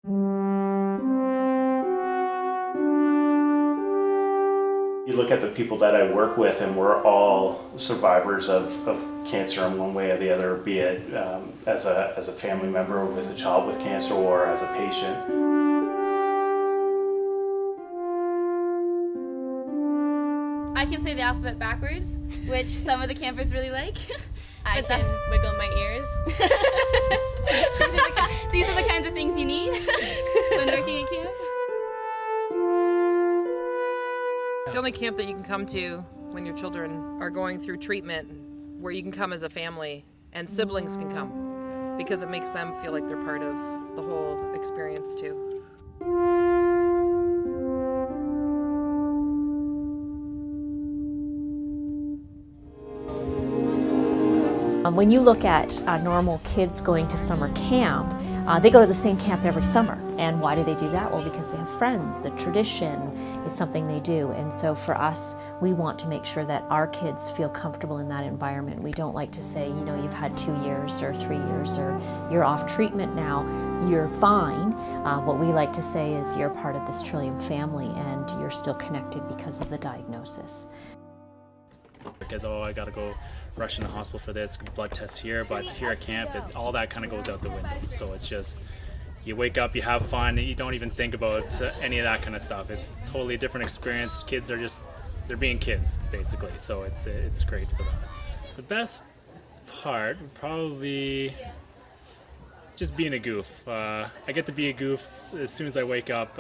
You look at the people that I work with, and we're all survivors of cancer in one way or the other, be it as a family member with a child with cancer or as a patient. I can say the alphabet backwards, which some of the campers really like. I can wiggle my ears. These are the kinds of things you need when working at camp. It's the only camp that you can come to when your children are going through treatment where you can come as a family and siblings can come because it makes them feel like they're part of the whole experience too. When you look at normal kids going to summer camp, they go to the same camp every summer. And why do they do that? Well, because they have friends, the tradition, it's something they do. And so for us, we want to make sure that our kids feel comfortable in that environment. We don't like to say, you know, you've had 2 years or 3 years or you're off treatment now, you're fine. What we like to say is you're part of this Trillium family and you're still connected because of the diagnosis. Because, oh, I gotta go rush in the hospital for this blood test here, but here at camp, all that kind of goes out the window. So it's just, you wake up, you have fun, you don't even think about any of that kind of stuff. It's totally a different experience. Kids are just, they're being kids, basically. So it's great for that. The best part would probably just being a goof. I get to be a goof as soon as I wake up,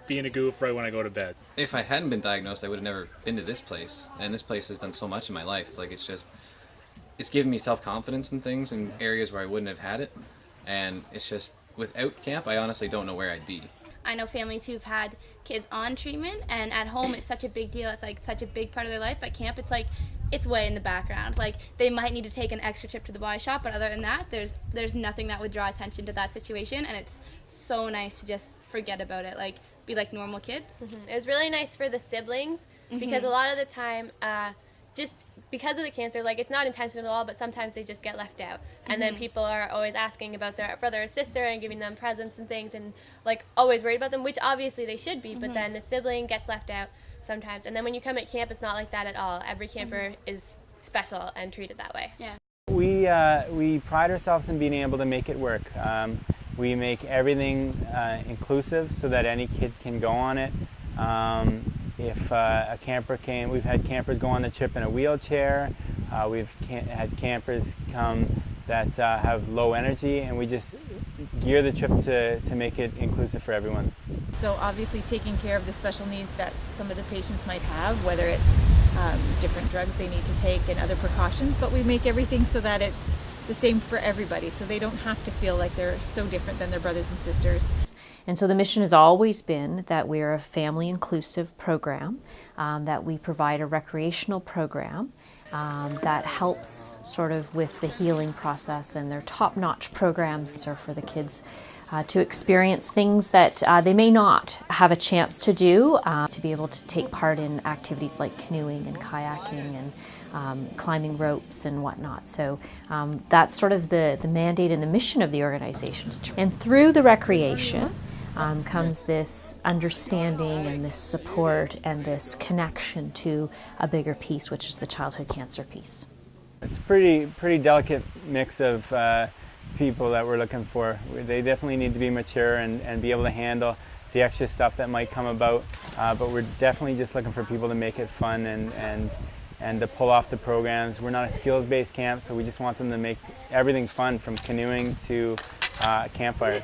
being a goof right when I go to bed. If I hadn't been diagnosed, I would have never been to this place. And this place has done so much in my life. Like, it's given me self-confidence in things in areas where I wouldn't have had it. And it's just, without camp, I honestly don't know where I'd be. I know families who've had kids on treatment, and at home it's such a big deal. It's like such a big part of their life. But camp, it's like, it's way in the background. Like, they might need to take an extra trip to the body shop, but other than that, there's nothing that would draw attention to that situation. And it's so nice to just forget about it. Like, be like normal kids. Mm-hmm. It was really nice for the siblings because a lot of the time, just because of the cancer, like, it's not intentional at all, but sometimes they just get left out. And then people are always asking about their brother or sister and giving them presents and things and, like, always worried about them, which obviously they should be, but then the sibling gets left out sometimes. And then when you come at camp, it's not like that at all. Every camper is special and treated that way. Yeah. We pride ourselves in being able to make it work. We make everything inclusive so that any kid can go on it. If a camper came, we've had campers go on the trip in a wheelchair. We've had campers come that have low energy, and we just gear the trip to make it inclusive for everyone. So obviously taking care of the special needs that some of the patients might have, whether it's different drugs they need to take and other precautions, but we make everything so that it's the same for everybody, so they don't have to feel like they're so different than their brothers and sisters. And so the mission has always been that we're a family inclusive program, that we provide a recreational program that helps sort of with the healing process, and their top-notch programs are for the kids to experience things that they may not have a chance to do, to be able to take part in activities like canoeing and kayaking and climbing ropes and whatnot. So that's sort of the mandate and the mission of the organization. And through the recreation comes this understanding and this support and this connection to a bigger piece, which is the childhood cancer piece. It's a pretty delicate mix of people that we're looking for. They definitely need to be mature and be able to handle the extra stuff that might come about, but we're definitely just looking for people to make it fun and to pull off the programs. We're not a skills-based camp, so we just want them to make everything fun, from canoeing to campfires.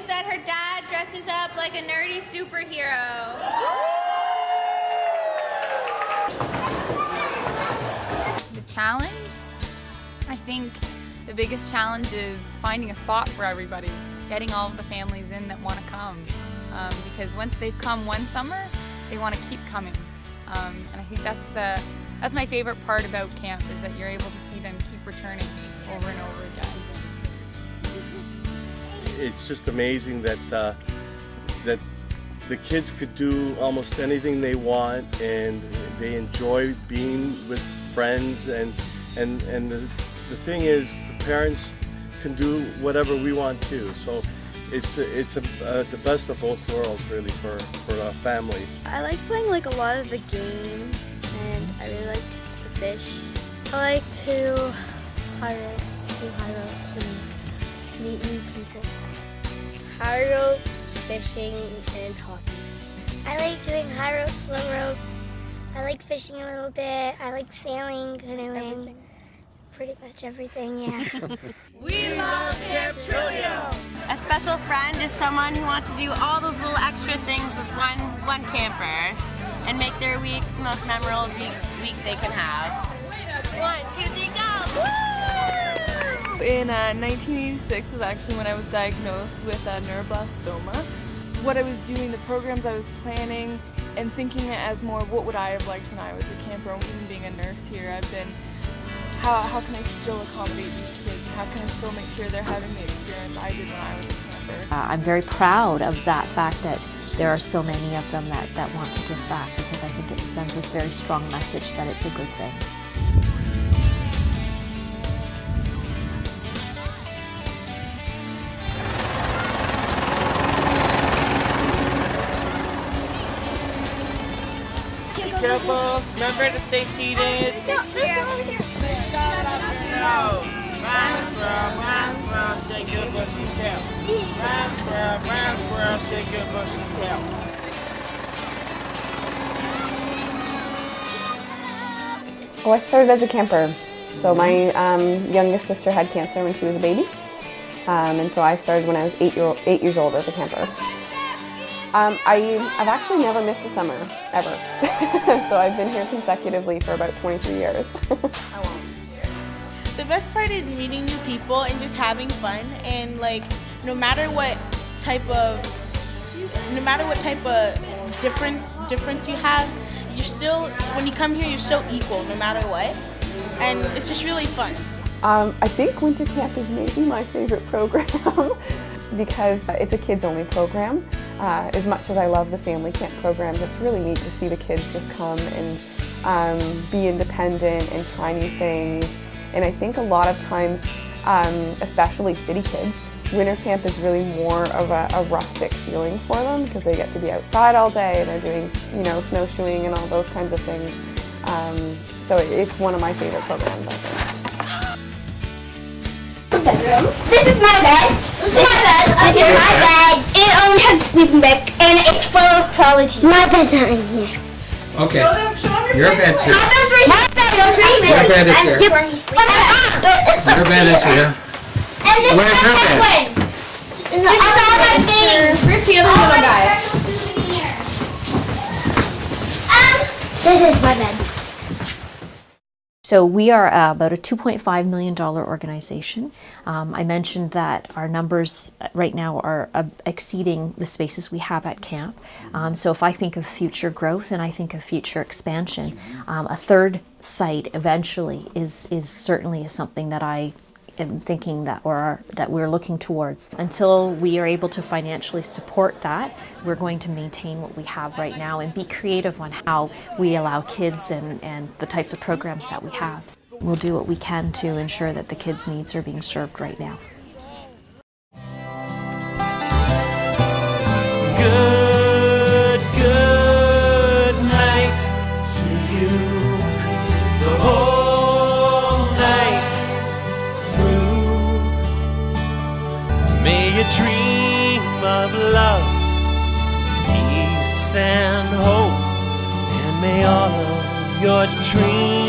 That her dad dresses up like a nerdy superhero. The challenge, I think The biggest challenge is finding a spot for everybody, getting all of the families in that want to come. Because once they've come one summer, they want to keep coming. And I think that's my favorite part about camp, is that you're able to see them keep returning over and over again. It's just amazing that that the kids could do almost anything they want, and they enjoy being with friends, and the thing is, the parents can do whatever we want too. So it's the best of both worlds, really, for a family. I like playing like a lot of the games, and I really like to fish. I like to do high ropes and meet new people. High ropes, fishing, and hockey. I like doing high rope, low rope. I like fishing a little bit. I like sailing, canoeing. Everything. Pretty much everything, yeah. We love Camp Trillium! A special friend is someone who wants to do all those little extra things with one camper and make their week the most memorable week they can have. 1, 2, 3, go! Woo! In 1986 is actually when I was diagnosed with neuroblastoma. What I was doing, the programs I was planning, and thinking it as more, what would I have liked when I was a camper, even being a nurse here, I've been, how can I still accommodate these kids? How can I still make sure they're having the experience I did when I was a camper? I'm very proud of that fact that there are so many of them that want to give back, because I think it sends this very strong message that it's a good thing. Be careful, remember to stay seated. Round squirrel, shake your bushy tail. Round squirrel, shake your bushy tail. Oh, I started as a camper. So my youngest sister had cancer when she was a baby. And so I started when I was 8 years old as a camper. I've actually never missed a summer, ever. So I've been here consecutively for about 23 years. The best part is meeting new people and just having fun, and like no matter what type of difference you have, you're still, when you come here, you're so equal no matter what, and it's just really fun. I think winter camp is maybe my favorite program because it's a kids-only program. As much as I love the family camp programs, it's really neat to see the kids just come and be independent and try new things. And I think a lot of times, especially city kids, winter camp is really more of a rustic feeling for them because they get to be outside all day and they're doing, snowshoeing and all those kinds of things. So it's one of my favorite programs, I think. Bedroom. This is my bed. This is my bed. This is my bed. It only has a sleeping bag, and it's full of pathology. My bed's not in here. Okay. Your bed's here. My bed's right here. Your bed is here. Your bed is here. And this Where's her bed? This is all my things. Where's the other little guy? This is my bed. So we are about a $2.5 million organization. I mentioned that our numbers right now are exceeding the spaces we have at camp. So if I think of future growth and I think of future expansion, a third site eventually is certainly something that I am thinking that we're looking towards. Until we are able to financially support that, we're going to maintain what we have right now and be creative on how we allow kids and the types of programs that we have. We'll do what we can to ensure that the kids' needs are being served right now. Good night to you. The whole night through. May you dream of love, peace and hope, and may all of your dreams